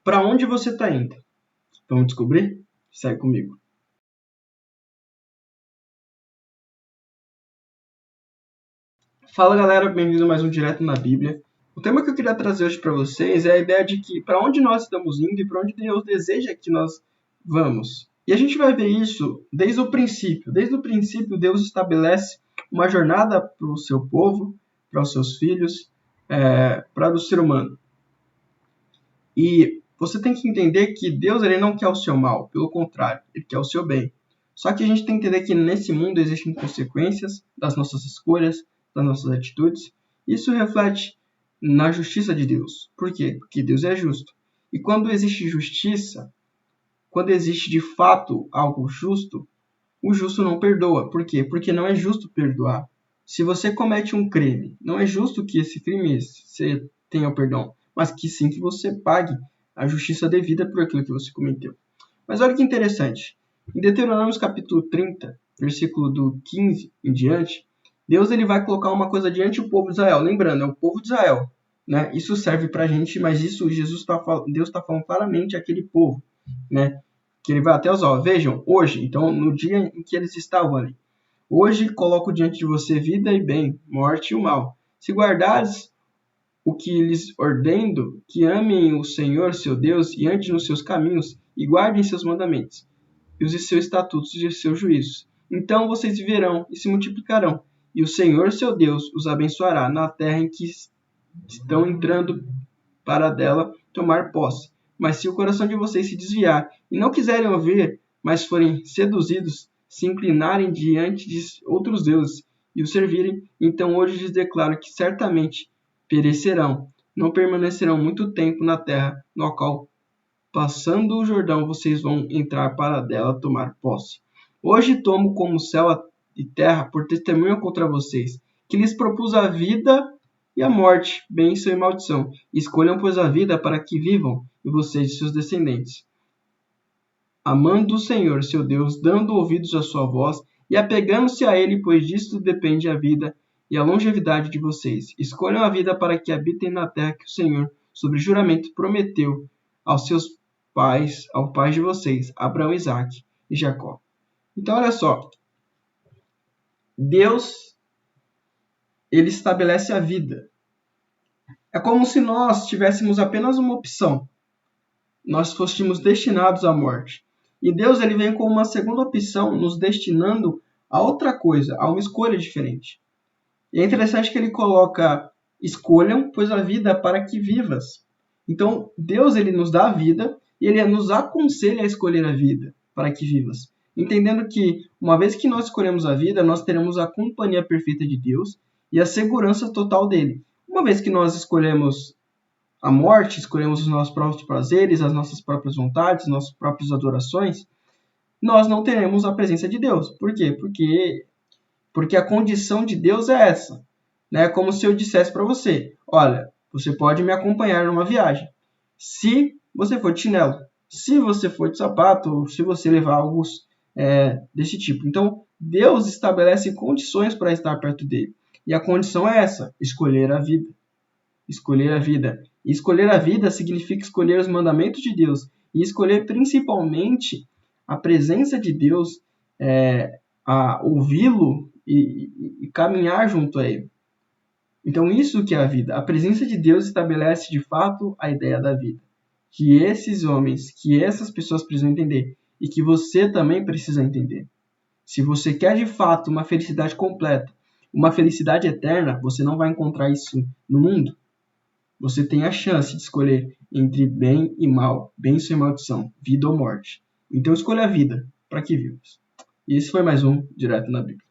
para onde você está indo? Vamos descobrir? Segue comigo. Fala galera, bem-vindo a mais um Direto na Bíblia. O tema que eu queria trazer hoje para vocês é a ideia de que para onde nós estamos indo e para onde Deus deseja que nós vamos. E a gente vai ver isso desde o princípio. Desde o princípio, Deus estabelece uma jornada para o seu povo, para os seus filhos, para o ser humano. E você tem que entender que Deus ele não quer o seu mal, pelo contrário, ele quer o seu bem. Só que a gente tem que entender que nesse mundo existem consequências das nossas escolhas, das nossas atitudes. Isso reflete na justiça de Deus. Por quê? Porque Deus é justo. E quando existe justiça, quando existe de fato algo justo, o justo não perdoa. Por quê? Porque não é justo perdoar. Se você comete um crime, não é justo que esse crime você tenha o perdão, mas que sim que você pague a justiça devida por aquilo que você cometeu. Mas olha que interessante. Em Deuteronômio capítulo 30, versículo do 15 em diante, Deus ele vai colocar uma coisa diante do povo de Israel. Lembrando, é o povo de Israel. Né? Isso serve para a gente, mas isso Deus está falando claramente àquele povo. Né? Que ele vai até os olhos. Vejam, hoje, então, no dia em que eles estavam ali. Hoje coloco diante de você vida e bem, morte e o mal. Se guardares o que lhes ordeno, que amem o Senhor, seu Deus, e andem nos seus caminhos, e guardem seus mandamentos, e os seus estatutos e os seus juízos. Então vocês viverão e se multiplicarão, e o Senhor, seu Deus, os abençoará na terra em que estão entrando para dela tomar posse. Mas se o coração de vocês se desviar, e não quiserem ouvir, mas forem seduzidos, se inclinarem diante de outros deuses, e os servirem, então hoje lhes declaro que certamente perecerão, não permanecerão muito tempo na terra, no qual, passando o Jordão, vocês vão entrar para dela tomar posse. Hoje tomo como céu e terra por testemunha contra vocês, que lhes propus a vida e a morte, bênção e maldição. Escolham, pois, a vida para que vivam, e vocês e seus descendentes. Amando o Senhor, seu Deus, dando ouvidos à sua voz, e apegando-se a Ele, pois disto depende a vida e a longevidade de vocês. Escolham a vida para que habitem na terra que o Senhor, sobre juramento, prometeu aos seus pais, ao pai de vocês, Abraão, Isaque e Jacó. Então, olha só. Deus, ele estabelece a vida. É como se nós tivéssemos apenas uma opção. Nós fôssemos destinados à morte. E Deus ele vem com uma segunda opção, nos destinando a outra coisa, a uma escolha diferente. E é interessante que ele coloca, escolham, pois a vida é para que vivas. Então, Deus ele nos dá a vida e ele nos aconselha a escolher a vida para que vivas. Entendendo que, uma vez que nós escolhemos a vida, nós teremos a companhia perfeita de Deus e a segurança total dele. Uma vez que nós escolhemos a morte, escolhemos os nossos próprios prazeres, as nossas próprias vontades, nossas próprias adorações, nós não teremos a presença de Deus. Por quê? Porque a condição de Deus é essa. É como se eu dissesse para você, olha, você pode me acompanhar numa viagem, se você for de chinelo, se você for de sapato, ou se você levar algo desse tipo. Então, Deus estabelece condições para estar perto dele. E a condição é essa, escolher a vida. Escolher a vida. E escolher a vida significa escolher os mandamentos de Deus e escolher principalmente a presença de Deus, a ouvi-lo e caminhar junto a ele. Então isso que é a vida. A presença de Deus estabelece de fato a ideia da vida. Que esses homens, que essas pessoas precisam entender e que você também precisa entender. Se você quer de fato uma felicidade completa, uma felicidade eterna, você não vai encontrar isso no mundo. Você tem a chance de escolher entre bem e mal, bênção e maldição, vida ou morte. Então escolha a vida, para que vivas. E esse foi mais um Direto na Bíblia.